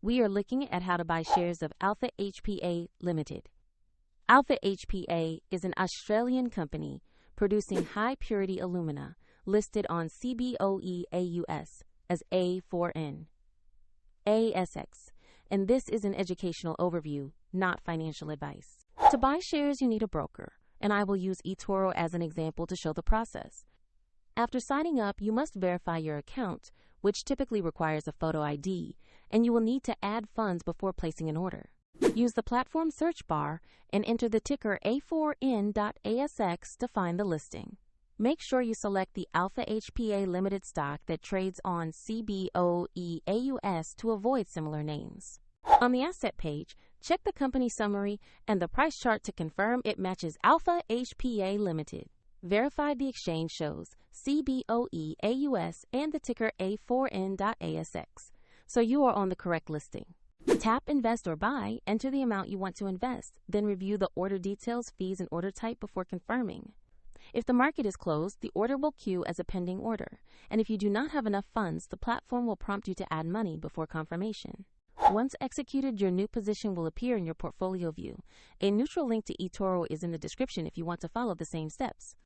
we are looking at how to buy shares of Alpha HPA Ltd. Alpha HPA is an Australian company producing high-purity alumina listed on CBOE AUS as A4N.ASX, and this is an educational overview, not financial advice. To buy shares, you need a broker, and I will use eToro as an example to show the process. After signing up, you must verify your account, which typically requires a photo ID, and you will need to add funds before placing an order. Use the platform search bar and enter the ticker A4N.ASX to find the listing. Make sure you select the Alpha HPA Ltd stock that trades on CBOE AUS to avoid similar names. On the asset page, check the company summary and the price chart to confirm it matches Alpha HPA Ltd. Verify the exchange shows CBOE AUS and the ticker A4N.ASX, so you are on the correct listing. Tap Invest or Buy, enter the amount you want to invest, then review the order details, fees, and order type before confirming. If the market is closed, the order will queue as a pending order, and if you do not have enough funds, the platform will prompt you to add money before confirmation. Once executed, your new position will appear in your portfolio view. A neutral link to eToro is in the description if you want to follow the same steps.